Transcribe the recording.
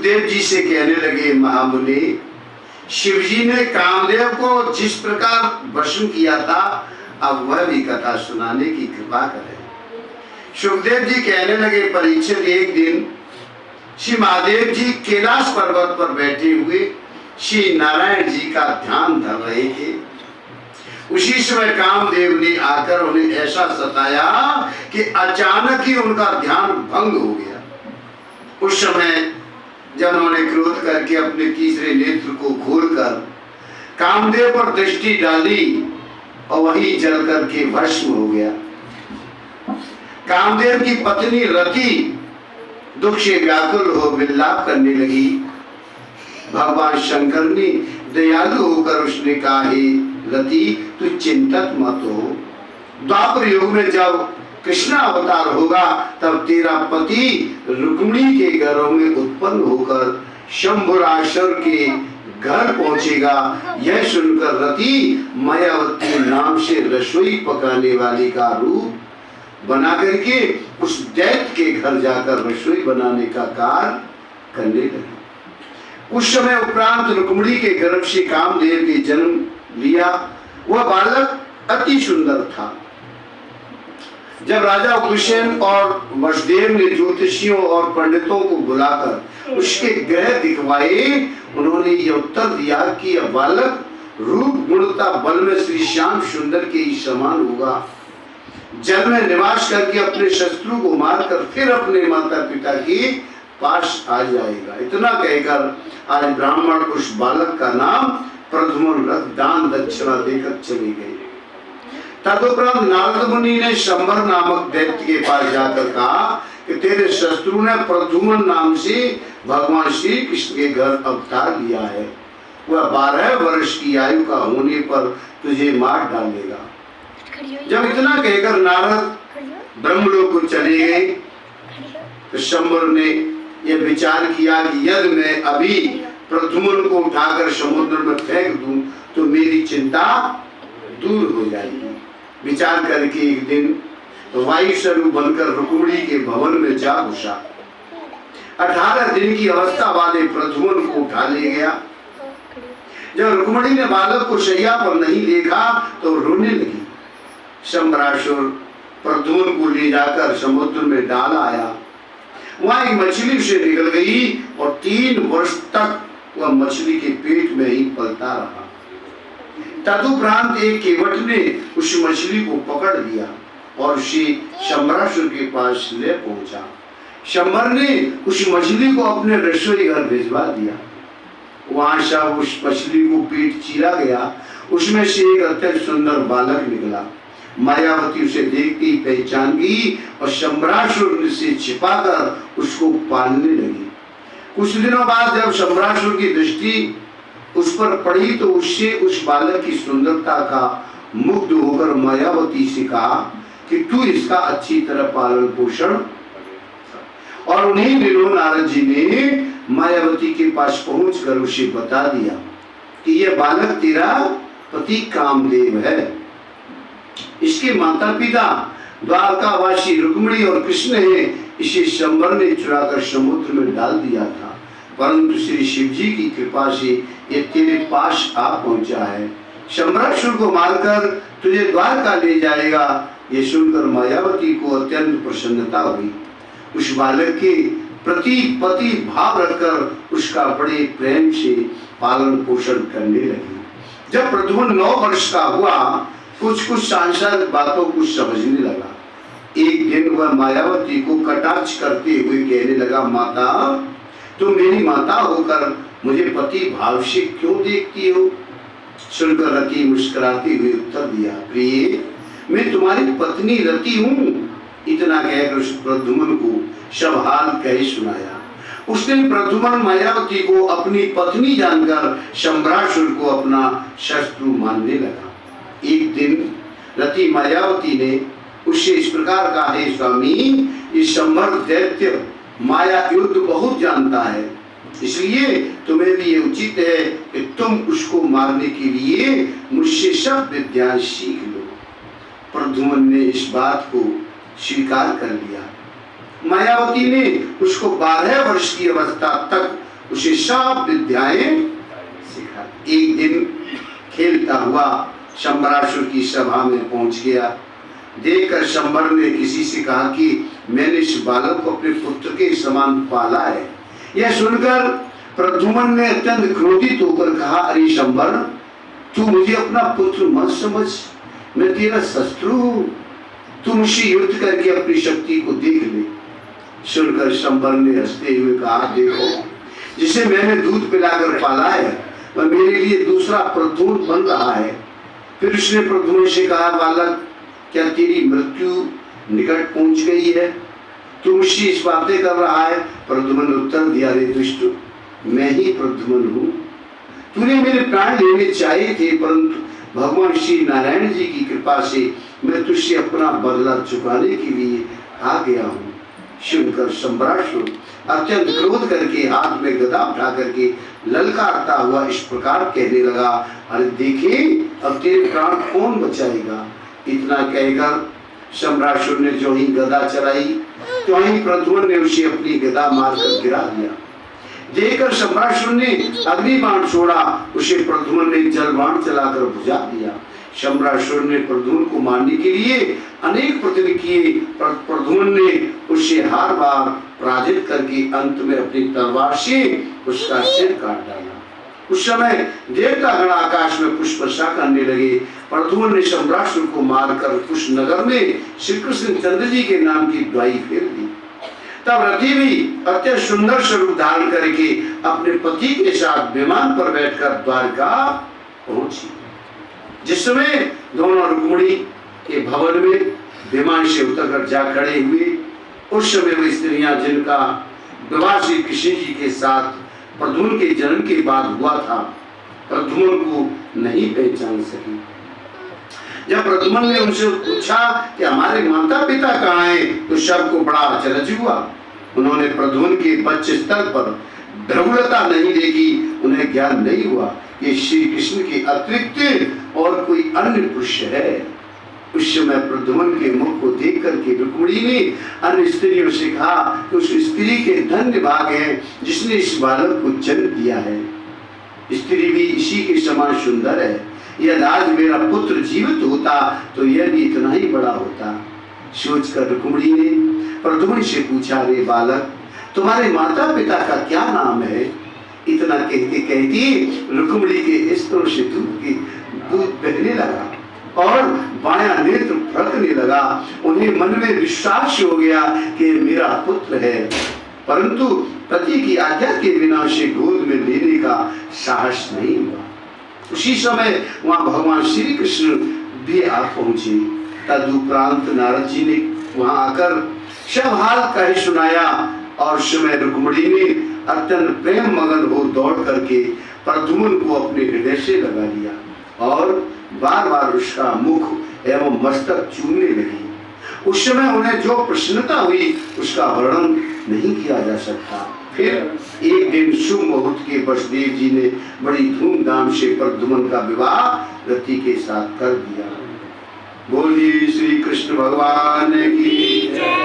सुखदेव जी से कहने लगे, महामुनि, शिव जी ने कामदेव को जिस प्रकार वश किया था, अब वह भी कथा सुनाने की कृपा करें। सुखदेव जी कहने लगे, परीक्षित, एक दिन श्री महादेव जी कैलाश पर्वत पर बैठे हुए श्री नारायण जी का ध्यान धर रहे थे। उसी समय कामदेव ने आकर उन्हें ऐसा सताया कि अचानक ही उनका ध्यान भंग हो गया। उस समय जब उन्होंने क्रोध करके अपने तीसरे नेत्र को खोलकर कामदेव पर दृष्टि डाली और वही जल करके भस्म हो गया। कामदेव की पत्नी रति दुख से व्याकुल हो विलाप करने लगी। भगवान शंकर ने दयालु होकर उसने कहा, हे रति, तू चिंतित मत हो। द्वापर युग में जब कृष्ण अवतार होगा तब तेरा पति रुक्मिणी के घरों में उत्पन्न होकर शंभुरासुर के घर पहुंचेगा। यह सुनकर रति मायावती नाम से रसोई पकाने वाली का रूप बना करके उस दैत्य के घर जाकर रसोई बनाने का कार्य करने लगी। उस समय उपरांत रुक्मिणी के गर्भ से कामदेव के जन्म लिया। वह बालक अति सुंदर था। जब राजा उग्रसेन और वसुदेव ने ज्योतिषियों और पंडितों को बुलाकर उसके ग्रह दिखवाए, उन्होंने यह उत्तर दिया कि यह बालक रूप गुणता बल में श्री श्याम सुंदर के ही समान होगा। जल में निवास करके अपने शत्रु को मारकर फिर अपने माता पिता के पास आ जाएगा। इतना कहकर आज ब्राह्मण उस बालक का नाम प्रद्युम्न रख दान दक्षिणा देकर चले गए। तदुपरांत नारद मुनि ने शंबर नामक दैत्य के पास जाकर कहा कि तेरे शत्रु ने प्रद्युम्न नाम से भगवान श्री कृष्ण के घर अवतार लिया है। वह 12 वर्ष की आयु का होने पर तुझे मार डालेगा। जब इतना कहकर नारद ब्रह्मलोक को चले गए तो शंबर ने यह विचार किया कि यदि मैं अभी प्रद्युम्न को उठाकर समुद्र में फेंक दूं तो मेरी चिंता दूर हो जाएगी। विचार करके एक दिन वायु स्वरूप बनकर रुक्मिणी के भवन में जा घुसा। 18 दिन की अवस्था वाले प्रद्युम्न को उठा ले गया। जब रुक्मिणी ने बालक को शैया पर नहीं देखा तो रोने लगी। शंबरासुर प्रद्युम्न को ले जाकर समुद्र में डाल आया। वहां एक मछली से निकल गई और 3 वर्ष तक वह मछली के पेट में ही पलता रहा। तदुपरांत एक केवट ने उस मछली को पकड़ लिया और उसे शंबरासुर के पास ले पहुंचा। शंबर ने उस मछली को अपने रसोई घर भिजवा दिया। वहां सब उस मछली को पेट चीरा गया। उसमें से एक अत्यंत सुंदर बालक निकला। मायावती उसे देखते ही पहचान गई और शंबरासुर से छिपाकर उसको पालने लगी। कुछ दिनों बाद जब शंबरासुर की दृष्टि उस पर पड़ी तो उससे उस बालक की सुंदरता का मुग्ध होकर मायावती से कहा कि तू इसका अच्छी तरह पालन पोषण। और उन्हीं दिनों नारद जी ने मायावती के पास पहुंचकर उसे बता दिया कि यह बालक तेरा पति कामदेव है। इसके माता पिता द्वारकावासी रुक्मिणी और कृष्ण है। इसे शंबर ने चुराकर समुद्र में डाल दिया था, परंतु श्री शिव जी की कृपा से ये तेरे पास आ पहुंचा है। शंबरासुर को मारकर तुझे द्वारका ले जाएगा। ये सुनकर मायावती को अत्यंत प्रसन्नता हुई। उस बालक के प्रति पति भाव रखकर उसका बड़े प्रेम से पालन पोषण करने लगी। जब प्रद्युम्न 9 वर्ष का हुआ, कुछ सांसारिक बातों को समझने लगा। एक दिन वह मायावती को कटाक्ष करते हुए कहने लगा, माता, तुम मेरी माता होकर मुझे पति भाव से क्यों देखती हो? सुनकर रति मुस्कुराते हुए उत्तर दिया, प्रिय, मैं तुम्हारी पत्नी रति हूँ। इतना कहकर उस प्रद्युम्न को सब हाल कह सुनाया। उसने प्रद्युम्न मायावती को अपनी पत्नी जानकर शंबरासुर को अपना शत्रु मानने लगा। एक दिन रति मायावती ने उससे इस प्रकार कहा, हे स्वामी, ये शंबर दैत्य माया युद्ध बहुत जानता है, इसलिए तुम्हें भी ये उचित है कि तुम उसको मारने के लिए मुझसे सब विद्या सीख लो। प्रद्युम्न ने इस बात को स्वीकार कर लिया। मायावती ने उसको 12 वर्ष की अवस्था तक उसे सब विद्याएं सिखा। एक दिन खेलता हुआ शंबरासुर की सभा में पहुंच गया। देखकर शंबर ने किसी से कहा कि मैंने इस बालक को अपने पुत्र के समान पाला है। यह सुनकर प्रद्युम्न ने अत्यंत क्रोधित होकर कहा, अरे शंबर, तू मुझे अपना पुत्र मत समझ, मैं तेरा शत्रु हूं। तू मुझसे युद्ध करके अपनी शक्ति को देख ले। सुनकर शंबर ने हंसते हुए कहा, देखो, जिसे मैंने दूध पिलाकर पाला है वह मेरे लिए दूसरा प्रद्युम्न बन रहा है। फिर उसने प्रद्युम्न से कहा, बालक, क्या तेरी मृत्यु निकट पहुंच गई है? तू मुझसे इस बातें कर रहा है? प्रद्युम्न ने उत्तर दिया, रे दुष्ट, मैं ही प्रद्युम्न हूँ। तूने मेरे प्राण लेने चाहिए थे, परंतु भगवान श्री नारायण जी की कृपा से मैं तुझसे अपना बदला चुकाने के लिए आ गया हूँ। सुनकर शंबरासुर अत्यंत क्रोध करके हाथ में गदा उठा करके ललकारता हुआ इस प्रकार कहने लगा, अरे देखे, अब तेरे प्राण कौन बचाएगा? इतना कहकर शंबरासुर ने जो ही गदा चलाई, तो ही प्रद्युम्न ने उसे अपनी गदा मारकर गिरा दिया। देखकर शंबरासुर ने अग्नि बाण छोड़ा, उसे प्रद्युम्न ने जल बाण चलाकर बुझा दिया। शंबरासुर ने प्रद्युम्न को मारने के लिए अनेक प्रयत्न किए, पर प्रद्युम्न ने उसे हर बार पराजित करके अंत में अपनी तलवार से उसका सिर काट डाला। उस समय देवता गण आकाश में पुष्प वर्षा करने लगे। प्रद्युम्न ने शंबरासुर को मारकर कुश नगर में श्री कृष्ण चंद्र जी के नाम की द्वाई फेर दी। तब रति भी अत्यंत सुंदर स्वरूप धारण करके अपने पति के साथ विमान पर बैठकर द्वारका पहुंची। जिस समय दोनों रुक्मिणी के भवन में विमान से उतरकर जा खड़े हुए, उस समय वे स्त्रियां जिनका विवाह श्री कृष्ण जी के साथ प्रद्युम्न के जन्म के बाद हुआ था, प्रद्युम्न को नहीं पहचान सकी। जब प्रद्युम्न ने उनसे पूछा कि हमारे माता पिता कहाँ हैं, तो सबको बड़ा अचरज हुआ। उन्होंने प्रद्युम्न के बच्चे स्थल पर भ्रमणता नहीं देखी, उन्हें ज्ञान नहीं हुआ ये श्री कृष्ण के अतिरिक्त और कोई अन्य पुरुष है। उस समय प्रद्युम्न के मुख को देख करके रुक्मिणी ने अन्य स्त्रियों से कहा कि उस स्त्री के धन्य भाग है जिसने इस बालक को जन्म दिया है। स्त्री भी इसी के समान सुंदर है। यदि आज मेरा पुत्र जीवित होता तो यह भी इतना ही बड़ा होता। सोचकर रुक्मिणी ने प्रद्युम्न से पूछा, रे बालक, तुम्हारे माता पिता का क्या नाम है? इतना कहते कहते रुक्मिणी के स्तनों से दूध बहने लगा और बायां नेत्र फड़कने लगा। उन्हें मन में विश्वास हो गया कि मेरा पुत्र है, परंतु पति की आज्ञा के बिना उसे गोद में लेने का साहस नहीं हुआ। उसी समय वहां भगवान श्री कृष्ण भी आ पहुंचे। तदुपरांत नारद जी ने वहां आकर सब हाल कह सुनाया और समय रुक्मिणी ने अत्यंत प्रेम मगन हो दौड़ करके प्रद्युम्न को अपने हृदय से लगा लिया और बार बार उसका मुख एवं मस्तक चूमने लगी। उस समय उन्हें जो प्रसन्नता हुई उसका वर्णन नहीं किया जा सकता। फिर एक दिन शुभ मुहूर्त के वसुदेव जी ने बड़ी धूमधाम से प्रद्युम्न का विवाह रति के साथ कर दिया। बोलिए श्री कृष्ण भगवान की।